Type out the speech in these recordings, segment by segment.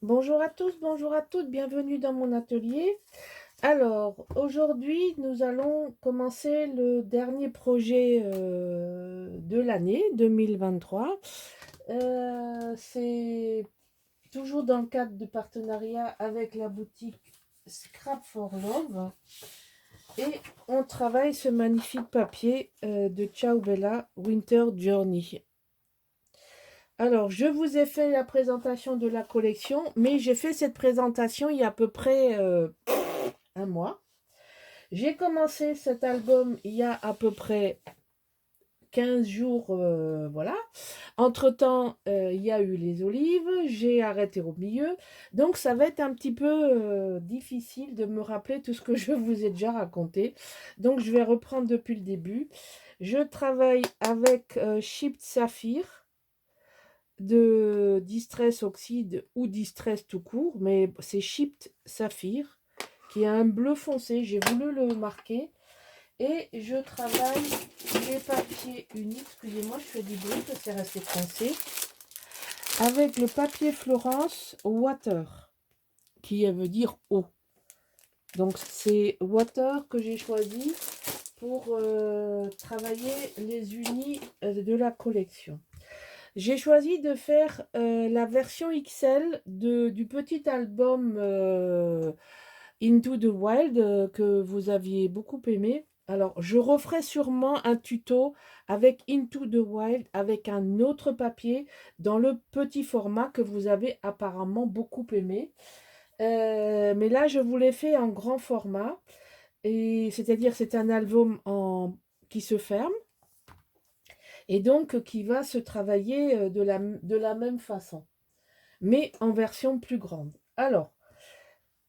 Bonjour à tous, bonjour à toutes, bienvenue dans mon atelier. Alors, aujourd'hui, nous allons commencer le dernier projet de l'année 2023. C'est toujours dans le cadre de partenariat avec la boutique Scrap for Love. Et on travaille ce magnifique papier de Ciao Bella Winter Journey. Alors, je vous ai fait la présentation de la collection, mais j'ai fait cette présentation il y a à peu près un mois. J'ai commencé cet album il y a à peu près 15 jours, voilà. Entre-temps, il y a eu les olives, j'ai arrêté au milieu. Donc, ça va être un petit peu difficile de me rappeler tout ce que je vous ai déjà raconté. Donc, je vais reprendre depuis le début. Je travaille avec Chipped Saphir de Distress Oxide ou Distress tout court, mais c'est Chipped Saphir qui a un bleu foncé, j'ai voulu le marquer. Et je travaille les papiers uniques, excusez-moi, je fais du bruit, que c'est resté coincé, avec le papier Florence Water, qui veut dire eau. Donc c'est Water que j'ai choisi pour travailler les unis de la collection. J'ai choisi de faire la version XL du petit album Into the Wild que vous aviez beaucoup aimé. Alors, je referai sûrement un tuto avec Into the Wild avec un autre papier dans le petit format que vous avez apparemment beaucoup aimé. Mais là, je vous l'ai fait en grand format. Et c'est-à-dire, c'est un album qui se ferme et donc qui va se travailler de la même façon, mais en version plus grande. Alors,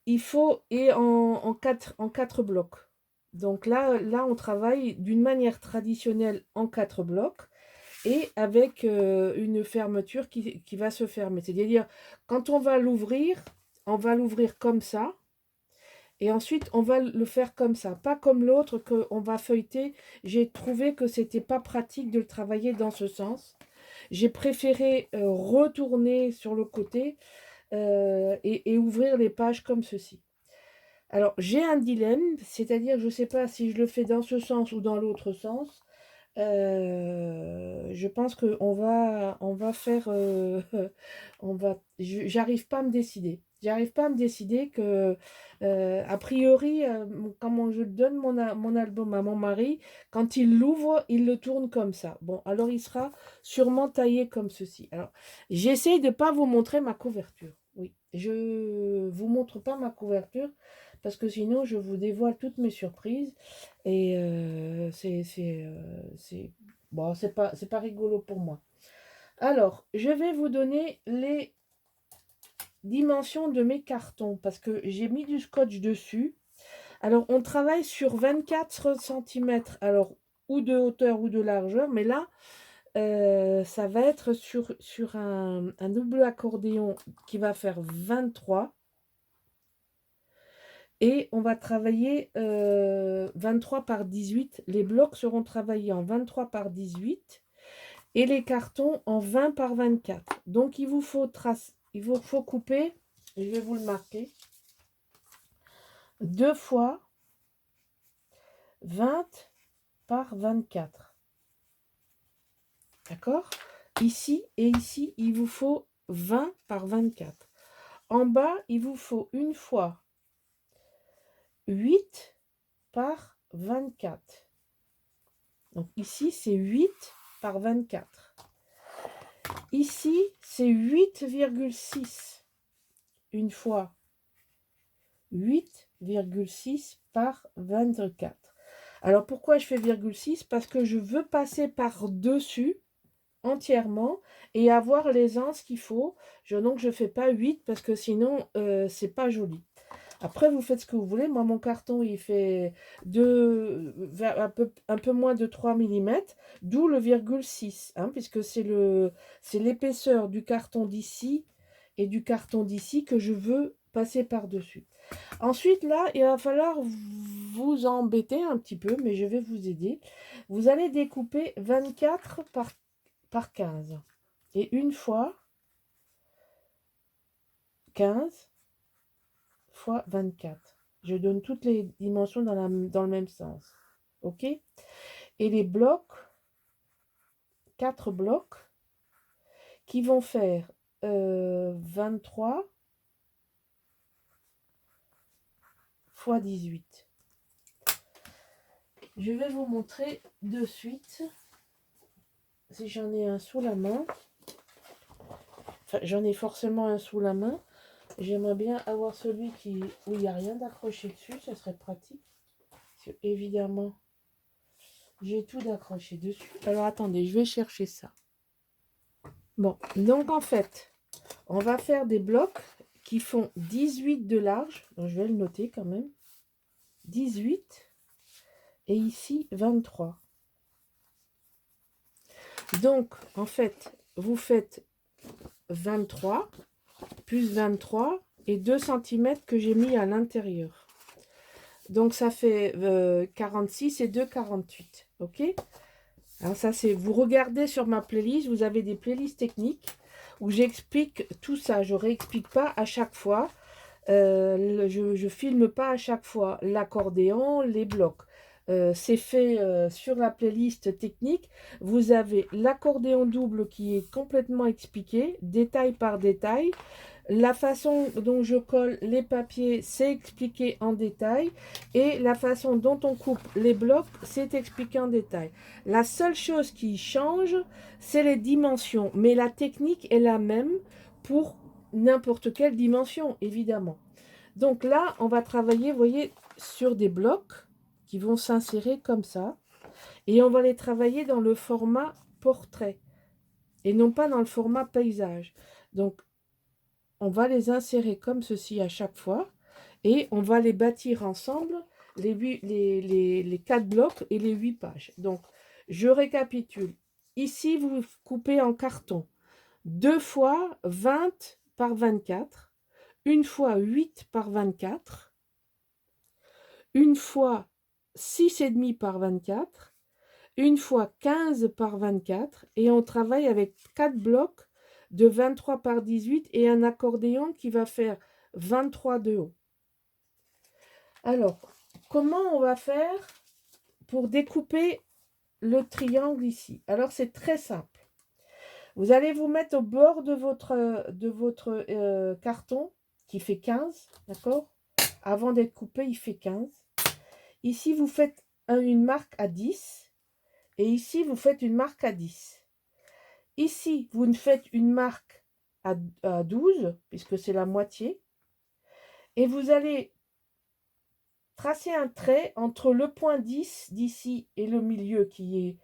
il faut, et en quatre blocs. Donc là, on travaille d'une manière traditionnelle en 4 blocs et avec une fermeture qui va se fermer. C'est-à-dire, quand on va l'ouvrir comme ça, et ensuite on va le faire comme ça, pas comme l'autre qu'on va feuilleter. J'ai trouvé que c'était pas pratique de le travailler dans ce sens. J'ai préféré retourner sur le côté et ouvrir les pages comme ceci. Alors, j'ai un dilemme, c'est-à-dire je ne sais pas si je le fais dans ce sens ou dans l'autre sens. Je pense qu'on va faire, j'arrive pas à me décider. J'arrive pas à me décider que, a priori, quand je donne mon album à mon mari, quand il l'ouvre, il le tourne comme ça. Bon, alors il sera sûrement taillé comme ceci. Alors, j'essaye de ne pas vous montrer ma couverture. Oui, je vous montre pas ma couverture parce que sinon je vous dévoile toutes mes surprises. Et bon, c'est pas rigolo pour moi. Alors, je vais vous donner les dimensions de mes cartons parce que j'ai mis du scotch dessus. Alors, on travaille sur 24 cm, alors ou de hauteur ou de largeur, mais là, ça va être sur un double accordéon qui va faire 23. Et on va travailler 23 par 18. Les blocs seront travaillés en 23 par 18 et les cartons en 20 par 24. Donc il vous faut couper, je vais vous le marquer, 2 fois 20 par 24. D'accord? Ici et ici, il vous faut 20 par 24. En bas, il vous faut une fois 8 par 24. Donc ici, c'est 8 par 24. Ici, c'est 8,6. Une fois 8,6 par 24. Alors pourquoi je fais 0,6? Parce que je veux passer par-dessus entièrement et avoir les anses qu'il faut. Donc je ne fais pas 8 parce que sinon c'est pas joli. Après, vous faites ce que vous voulez. Moi, mon carton, il fait un peu moins de 3 mm, d'où le virgule 6, hein, puisque c'est l'épaisseur du carton d'ici et du carton d'ici que je veux passer par-dessus. Ensuite, là, il va falloir vous embêter un petit peu, mais je vais vous aider. Vous allez découper 24 par 15. Et une fois 15 fois 24. Je donne toutes les dimensions dans le même sens. OK? Et les blocs, 4 blocs, qui vont faire 23 fois 18. Je vais vous montrer de suite si j'en ai un sous la main. Enfin, j'en ai forcément un sous la main. J'aimerais bien avoir celui où il n'y a rien d'accroché dessus, ça serait pratique. Parce que, évidemment, j'ai tout d'accroché dessus. Alors attendez, je vais chercher ça. Bon, donc en fait, on va faire des blocs qui font 18 de large. Donc, je vais le noter quand même. 18. Et ici, 23. Donc, en fait, vous faites 23 plus 23 et 2 cm que j'ai mis à l'intérieur. Donc, ça fait 46 et 2, 48. OK? Alors, ça, c'est... Vous regardez sur ma playlist, vous avez des playlists techniques où j'explique tout ça. Je ne réexplique pas à chaque fois. Je ne filme pas à chaque fois l'accordéon, les blocs. C'est fait sur la playlist technique. Vous avez l'accordéon double qui est complètement expliqué, détail par détail. La façon dont je colle les papiers, c'est expliqué en détail. Et la façon dont on coupe les blocs, c'est expliqué en détail. La seule chose qui change, c'est les dimensions. Mais la technique est la même pour n'importe quelle dimension, évidemment. Donc là, on va travailler, vous voyez, sur des blocs qui vont s'insérer comme ça. Et on va les travailler dans le format portrait et non pas dans le format paysage. Donc, on va les insérer comme ceci à chaque fois et on va les bâtir ensemble, les 4 blocs et les 8 pages. Donc, je récapitule. Ici, vous coupez en carton 2 fois 20 par 24, une fois 8 par 24, une fois 6,5 par 24, une fois 15 par 24 et on travaille avec 4 blocs de 23 par 18 et un accordéon qui va faire 23 de haut. Alors, comment on va faire pour découper le triangle ici? Alors, c'est très simple. Vous allez vous mettre au bord de votre carton qui fait 15, d'accord? Avant d'être coupé, il fait 15. Ici, vous faites une marque à 10 et ici, vous faites une marque à 10. Ici, vous faites une marque à 12, puisque c'est la moitié. Et vous allez tracer un trait entre le point 10 d'ici et le milieu qui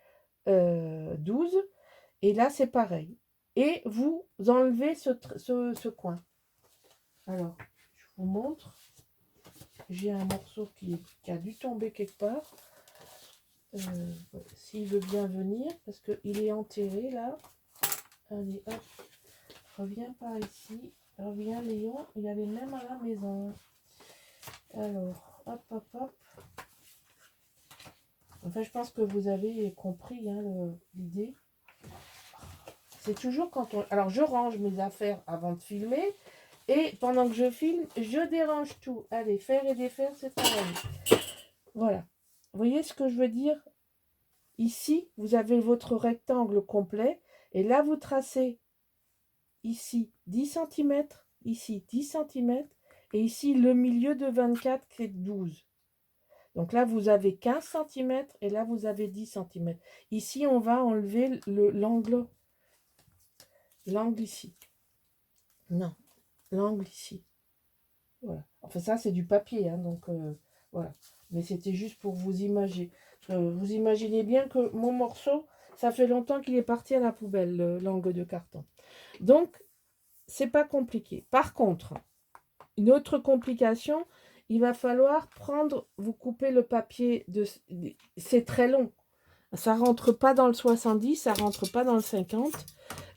est 12. Et là, c'est pareil. Et vous enlevez ce coin. Alors, je vous montre. J'ai un morceau qui a dû tomber quelque part. S'il veut bien venir, parce qu'il est enterré là. Allez, hop. Reviens par ici. Reviens, Léon. Il y a les mêmes à la maison. Alors, hop, hop, hop. Enfin, je pense que vous avez compris hein, l'idée. C'est toujours quand on... Alors, je range mes affaires avant de filmer. Et pendant que je filme, je dérange tout. Allez, faire et défaire, c'est pareil. Voilà. Vous voyez ce que je veux dire? Ici, vous avez votre rectangle complet. Et là, vous tracez ici 10 cm, ici 10 cm, et ici le milieu de 24 qui est 12. Donc là, vous avez 15 cm, et là, vous avez 10 cm. Ici, on va enlever l'angle ici. Non, l'angle ici. Voilà. Enfin, ça, c'est du papier, hein, donc voilà. Mais c'était juste pour vous imaginer. Vous imaginez bien que mon morceau, ça fait longtemps qu'il est parti à la poubelle, l'angle de carton. Donc, c'est pas compliqué. Par contre, une autre complication, il va falloir vous couper le papier, c'est très long. Ça rentre pas dans le 70, ça rentre pas dans le 50.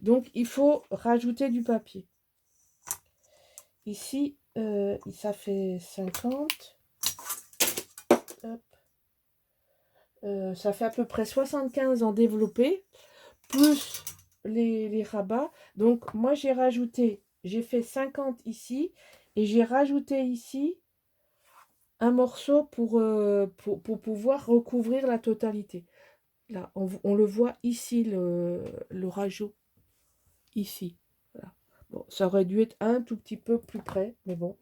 Donc, il faut rajouter du papier. Ici, ça fait 50. Hop. Ça fait à peu près 75 en développé, plus les rabats. Donc, moi, j'ai rajouté, j'ai fait 50 ici et j'ai rajouté ici un morceau pour pouvoir recouvrir la totalité. Là, on le voit ici, le rajout, ici. Voilà. Bon, ça aurait dû être un tout petit peu plus près, mais bon,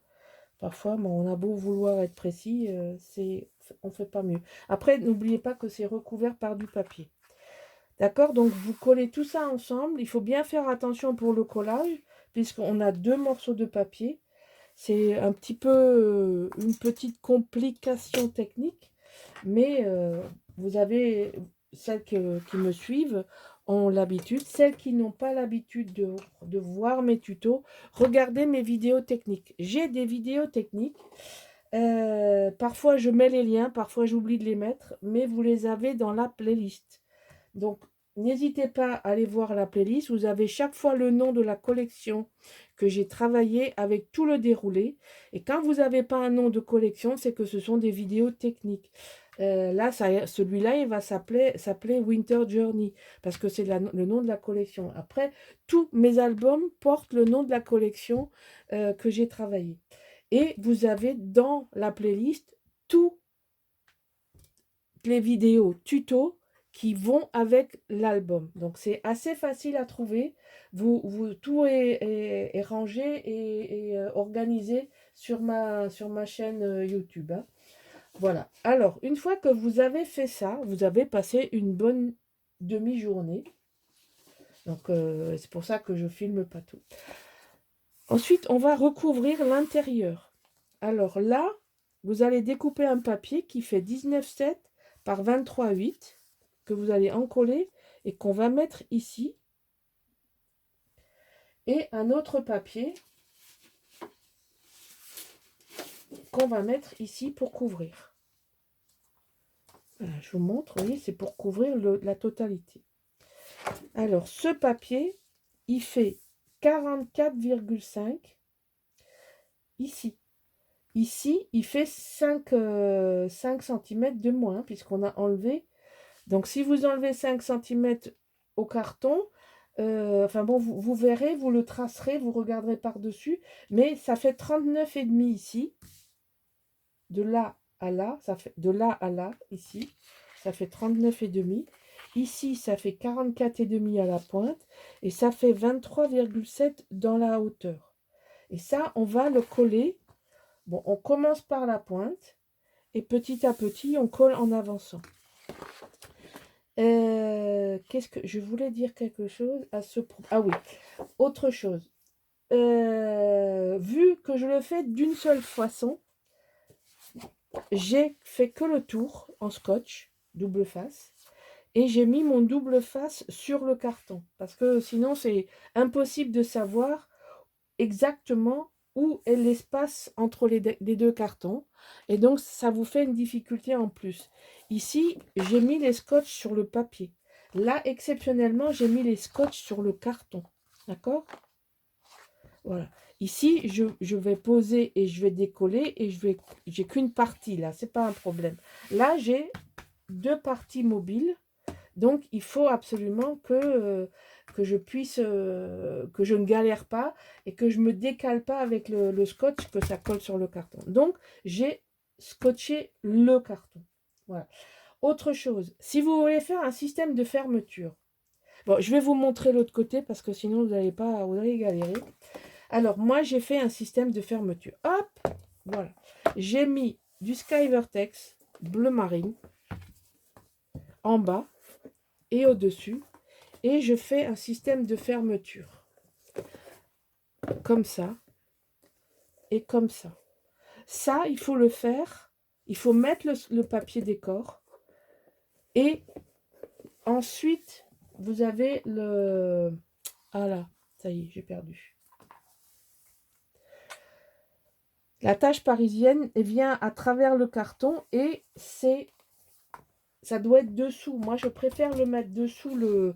parfois, bon, on a beau vouloir être précis, on ne fait pas mieux. Après, n'oubliez pas que c'est recouvert par du papier. D'accord? Donc, vous collez tout ça ensemble. Il faut bien faire attention pour le collage, puisqu'on a 2 morceaux de papier. C'est un petit peu une petite complication technique, mais vous avez celles qui me suivent ont l'habitude. Celles qui n'ont pas l'habitude de voir mes tutos, regardez mes vidéos techniques. J'ai des vidéos techniques. Parfois, je mets les liens, parfois j'oublie de les mettre, mais vous les avez dans la playlist. Donc, n'hésitez pas à aller voir la playlist. Vous avez chaque fois le nom de la collection que j'ai travaillé avec tout le déroulé. Et quand vous n'avez pas un nom de collection, c'est que ce sont des vidéos techniques. Là, celui-là, il va s'appeler Winter Journey, parce que c'est le nom de la collection. Après, tous mes albums portent le nom de la collection que j'ai travaillé. Et vous avez dans la playlist toutes les vidéos tutos qui vont avec l'album. Donc, c'est assez facile à trouver. Tout est rangé et organisé sur ma chaîne YouTube. Hein. Voilà. Alors, une fois que vous avez fait ça, vous avez passé une bonne demi-journée. Donc, c'est pour ça que je filme pas tout. Ensuite, on va recouvrir l'intérieur. Alors là, vous allez découper un papier qui fait 19,7 par 23,8 que vous allez encoller et qu'on va mettre ici. Et un autre papier qu'on va mettre ici pour couvrir. Voilà, je vous montre, vous voyez, c'est pour couvrir la totalité. Alors, ce papier, il fait 44,5 ici. Ici, il fait 5 cm de moins, puisqu'on a enlevé. Donc, si vous enlevez 5 cm au carton, enfin bon, vous verrez, vous le tracerez, vous regarderez par-dessus, mais ça fait 39,5 ici. De là à là, ça fait de là à là, ici, ça fait 39,5. Ici, ça fait 44,5 à la pointe, et ça fait 23,7 dans la hauteur. Et ça, on va le coller. Bon, on commence par la pointe, et petit à petit, on colle en avançant. Qu'est-ce que je voulais dire quelque chose à ce propos? Ah oui, autre chose. Vu que je le fais d'une seule façon, j'ai fait que le tour en scotch, double face, et j'ai mis mon double face sur le carton, parce que sinon c'est impossible de savoir exactement où est l'espace entre les deux cartons, et donc ça vous fait une difficulté en plus. Ici, j'ai mis les scotch sur le papier. Là, exceptionnellement, j'ai mis les scotch sur le carton. D'accord? Voilà. Ici, je vais poser et je vais décoller et j'ai qu'une partie là, c'est pas un problème. Là, j'ai 2 parties mobiles, donc il faut absolument que je puisse, que je ne galère pas et que je me décale pas avec le scotch, que ça colle sur le carton. Donc, j'ai scotché le carton. Voilà. Autre chose, si vous voulez faire un système de fermeture, bon, je vais vous montrer l'autre côté parce que sinon vous allez galérer. Alors, moi, j'ai fait un système de fermeture. Hop, voilà. J'ai mis du Sky Vertex bleu marine en bas et au-dessus. Et je fais un système de fermeture. Comme ça. Et comme ça. Ça, il faut le faire. Il faut mettre le papier décor. Et ensuite, vous avez le... Ah là, ça y est, j'ai perdu. La tache parisienne vient à travers le carton et ça doit être dessous. Moi, je préfère le mettre dessous le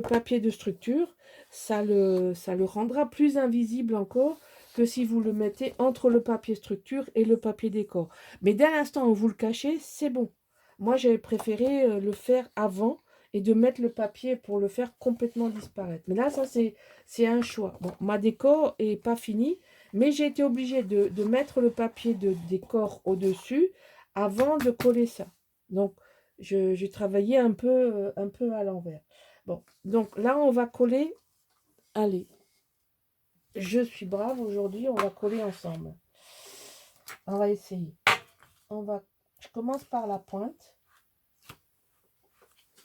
papier de structure. Ça le rendra plus invisible encore que si vous le mettez entre le papier structure et le papier décor. Mais dès l'instant où vous le cachez, c'est bon. Moi, j'avais préféré le faire avant et de mettre le papier pour le faire complètement disparaître. Mais là, ça, c'est un choix. Bon, ma décor est pas finie, mais j'ai été obligée de mettre le papier de décor au-dessus avant de coller ça. Donc, j'ai travaillé un peu à l'envers. Bon, donc là, on va coller. Allez, je suis brave aujourd'hui, on va coller ensemble. On va essayer. Je commence par la pointe.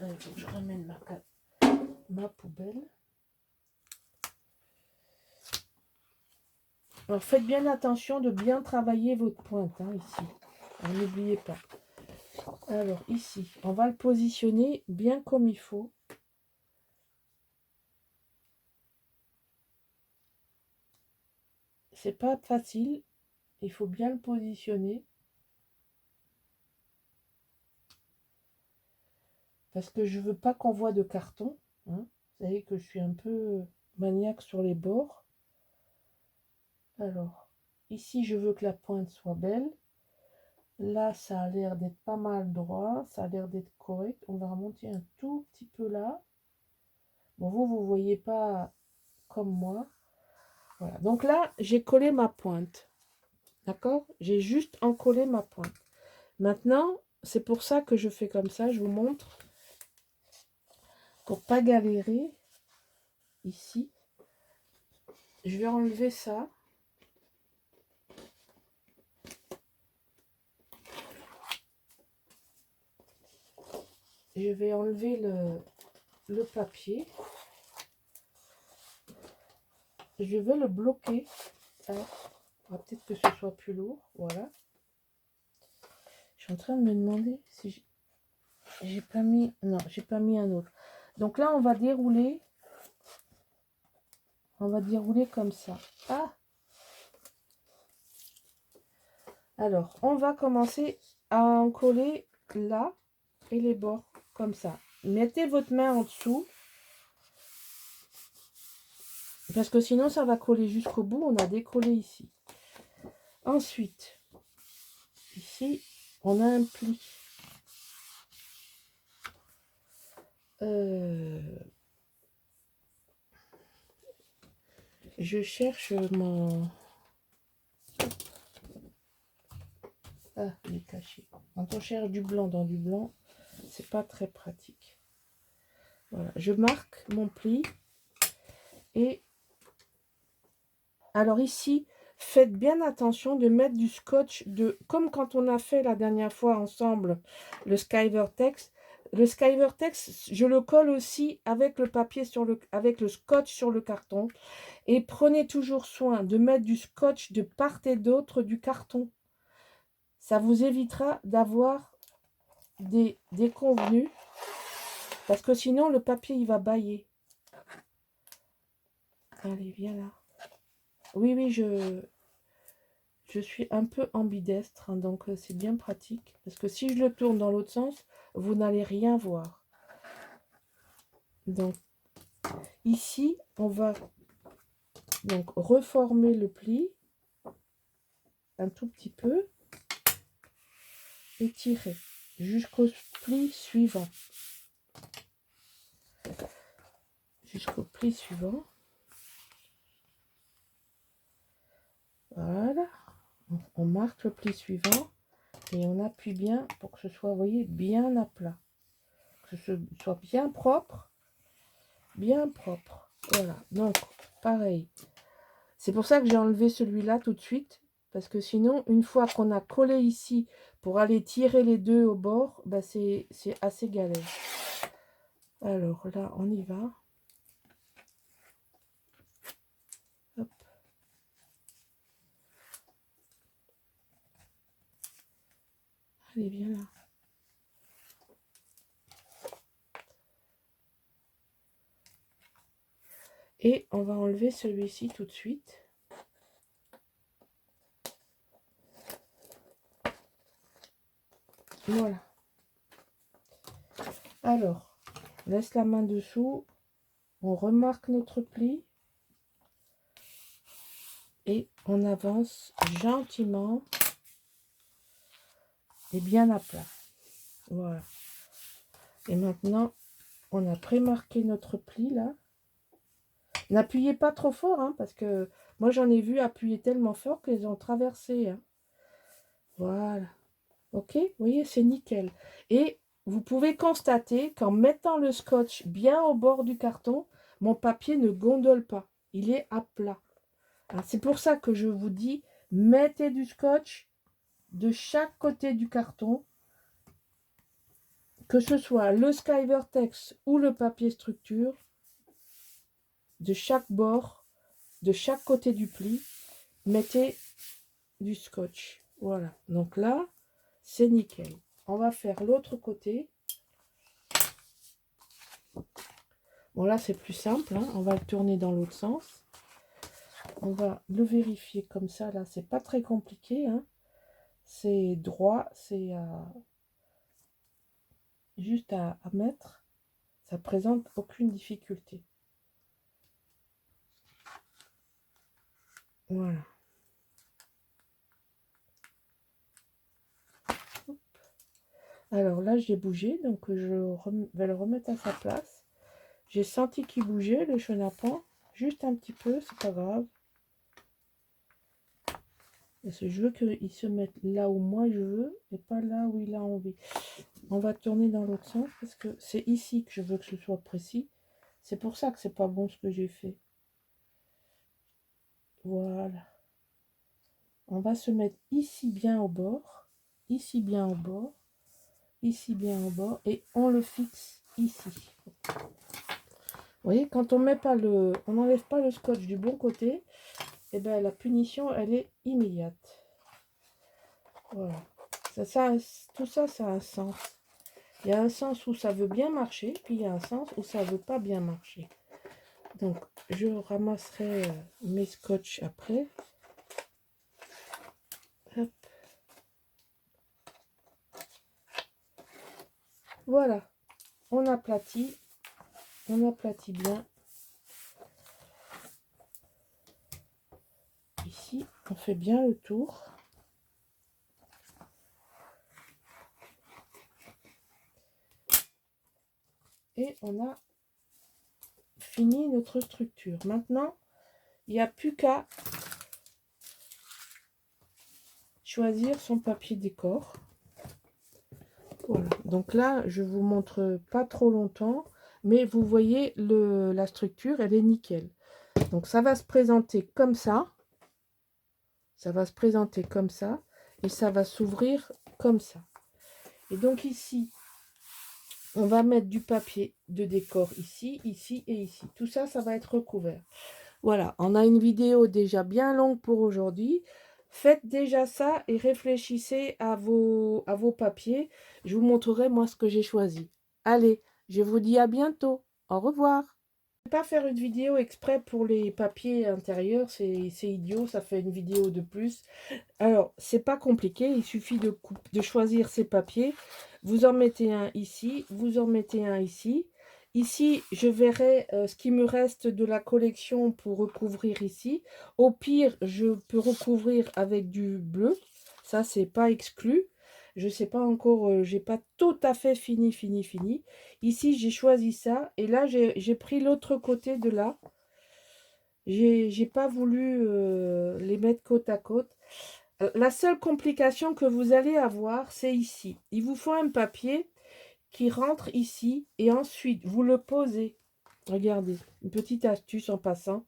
Il faut que je ramène ma poubelle. Alors faites bien attention de bien travailler votre pointe ici. N'oubliez pas. Alors ici, on va le positionner bien comme il faut. C'est pas facile. Il faut bien le positionner. Parce que je veux pas qu'on voit de carton. Vous savez que je suis un peu maniaque sur les bords. Alors, ici, je veux que la pointe soit belle. Là, ça a l'air d'être pas mal droit. Ça a l'air d'être correct. On va remonter un tout petit peu là. Bon, vous voyez pas comme moi. Voilà. Donc là, j'ai collé ma pointe. D'accord? J'ai juste encollé ma pointe. Maintenant, c'est pour ça que je fais comme ça. Je vous montre. Pour pas galérer. Ici. Je vais enlever ça. Je vais enlever le papier. Je vais le bloquer. Peut-être que ce soit plus lourd. Voilà. Je suis en train de me demander si j'ai pas mis... Non, j'ai pas mis un autre. Donc là, on va dérouler. On va dérouler comme ça. Alors, on va commencer à en coller là et les bords comme ça. Mettez votre main en dessous. Parce que sinon, ça va coller jusqu'au bout. On a décollé ici. Ensuite, ici, on a un pli. Je cherche mon... il est caché. Quand on cherche du blanc dans du blanc, c'est pas très pratique. Voilà, je marque mon pli. Et alors ici, faites bien attention de mettre du scotch, comme quand on a fait la dernière fois ensemble le Skyvertex. Le Skyvertex, je le colle aussi avec le papier avec le scotch sur le carton. Et prenez toujours soin de mettre du scotch de part et d'autre du carton. Ça vous évitera d'avoir des déconvenus. Parce que sinon, le papier, il va bâiller. Allez, viens là. Oui, je suis un peu ambidestre, donc c'est bien pratique. Parce que si je le tourne dans l'autre sens, vous n'allez rien voir. Donc, ici, on va donc reformer le pli un tout petit peu et tirer jusqu'au pli suivant. Jusqu'au pli suivant. Voilà. On marque le pli suivant et on appuie bien pour que ce soit, vous voyez, bien à plat. Que ce soit bien propre. Bien propre. Voilà. Donc, pareil. C'est pour ça que j'ai enlevé celui-là tout de suite. Parce que sinon, une fois qu'on a collé ici pour aller tirer les deux au bord, bah c'est assez galère. Alors là, on y va. Hop. Allez, viens là. Et on va enlever celui-ci tout de suite. Voilà. Alors, laisse la main dessous. On remarque notre pli. Et on avance gentiment et bien à plat. Voilà. Et maintenant, On a pré-marqué notre pli là. N'appuyez pas trop fort, hein, parce que moi j'en ai vu appuyer tellement fort qu'ils ont traversé. Hein. Voilà. Ok, vous voyez, c'est nickel. Et vous pouvez constater qu'en mettant le scotch bien au bord du carton, mon papier ne gondole pas. Il est à plat. Hein, c'est pour ça que je vous dis, mettez du scotch de chaque côté du carton, que ce soit le Sky Vertex ou le papier structure, de chaque bord, de chaque côté du pli, mettez du scotch. Voilà, donc là, c'est nickel. On va faire l'autre côté. Bon, là, c'est plus simple. Hein. On va le tourner dans l'autre sens. On va le vérifier comme ça. Là, c'est pas très compliqué. Hein. C'est droit. C'est juste à mettre. Ça présente aucune difficulté. Voilà. Hop. Alors là, j'ai bougé. Donc, je vais le remettre à sa place. J'ai senti qu'il bougeait, le chenapan. Juste un petit peu, c'est pas grave. Parce que je veux qu'il se mette là où moi je veux et pas là où il a envie. On va tourner dans l'autre sens parce que c'est ici que je veux que ce soit précis. C'est pour ça que c'est pas bon ce que j'ai fait. Voilà. On va se mettre ici bien au bord. Ici bien au bord. Ici bien au bord. Et on le fixe ici. Vous voyez, quand on met pas le, on n'enlève pas le scotch du bon côté, et ben la punition elle est immédiate. Voilà. Tout ça, ça a un sens. Il y a un sens où ça veut bien marcher, puis il y a un sens où ça veut pas bien marcher. Donc, je ramasserai mes scotch après. Hop. Voilà. On aplatit bien. Ici, on fait bien le tour. Et on a fini notre structure. Maintenant, il n'y a plus qu'à choisir son papier décor. Voilà. Donc là, je vous montre pas trop longtemps, mais vous voyez la structure, elle est nickel. Donc ça va se présenter comme ça. Ça va se présenter comme ça. Et ça va s'ouvrir comme ça. Et donc ici, on va mettre du papier de décor ici, ici et ici. Tout ça, ça va être recouvert. Voilà, on a une vidéo déjà bien longue pour aujourd'hui. Faites déjà ça et réfléchissez à vos papiers. Je vous montrerai moi ce que j'ai choisi. Allez, je vous dis à bientôt. Au revoir. Je ne vais pas faire une vidéo exprès pour les papiers intérieurs. C'est idiot, ça fait une vidéo de plus. Alors, c'est pas compliqué. Il suffit de choisir ces papiers. Vous en mettez un ici, vous en mettez un ici. Ici, je verrai ce qui me reste de la collection pour recouvrir ici. Au pire, je peux recouvrir avec du bleu. Ça, c'est pas exclu. Je sais pas encore, j'ai pas tout à fait fini. Ici, j'ai choisi ça. Et là, j'ai pris l'autre côté de là. J'ai pas voulu les mettre côte à côte. La seule complication que vous allez avoir, c'est ici. Il vous faut un papier qui rentre ici et ensuite vous le posez. Regardez, une petite astuce en passant.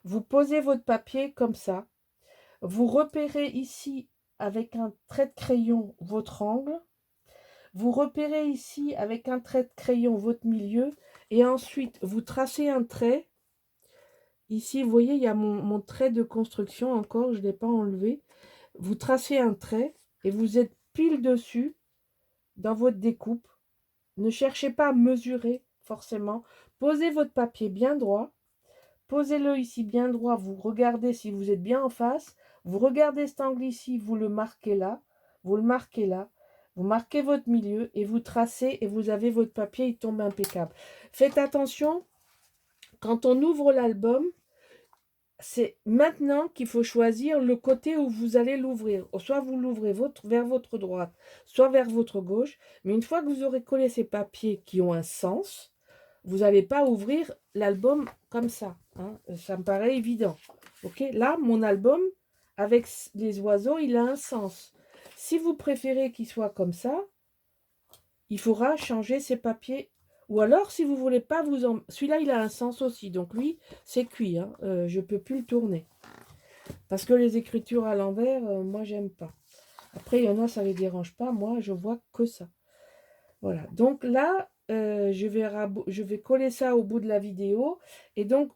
Vous posez votre papier comme ça. Vous repérez ici avec un trait de crayon votre angle. Vous repérez ici avec un trait de crayon votre milieu. Et ensuite, vous tracez un trait. Ici, vous voyez, il y a mon trait de construction encore. Je ne l'ai pas enlevé. Vous tracez un trait et vous êtes pile dessus dans votre découpe. Ne cherchez pas à mesurer forcément. Posez votre papier bien droit. Posez-le ici bien droit. Vous regardez si vous êtes bien en face. Vous regardez cet angle ici. Vous le marquez là. Vous le marquez là. Vous marquez votre milieu et vous tracez et vous avez votre papier. Il tombe impeccable. Faites attention. Quand on ouvre l'album, c'est maintenant qu'il faut choisir le côté où vous allez l'ouvrir. Soit vous l'ouvrez vers votre droite, soit vers votre gauche. Mais une fois que vous aurez collé ces papiers qui ont un sens, vous n'allez pas ouvrir l'album comme ça. Hein, ça me paraît évident. Ok, là, mon album, avec les oiseaux, il a un sens. Si vous préférez qu'il soit comme ça, il faudra changer ces papiers. Ou alors, si vous ne voulez pas vous en... Celui-là, il a un sens aussi. Donc lui, c'est cuit. Hein. Je ne peux plus le tourner. Parce que les écritures à l'envers, moi, j'aime pas. Après, il y en a, ça ne les dérange pas. Moi, je vois que ça. Voilà. Donc là, je vais coller ça au bout de la vidéo. Et donc,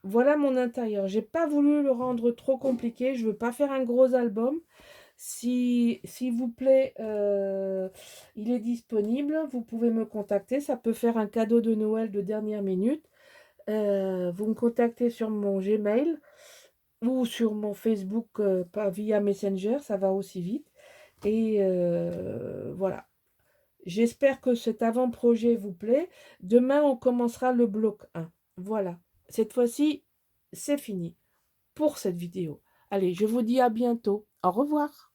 voilà mon intérieur. J'ai pas voulu le rendre trop compliqué. Je veux pas faire un gros album. S'il vous plaît, il est disponible. Vous pouvez me contacter. Ça peut faire un cadeau de Noël de dernière minute. Vous me contactez sur mon Gmail ou sur mon Facebook, pas via Messenger. Ça va aussi vite. Et voilà. J'espère que cet avant-projet vous plaît. Demain, on commencera le bloc 1. Voilà. Cette fois-ci, c'est fini pour cette vidéo. Allez, je vous dis à bientôt. Au revoir.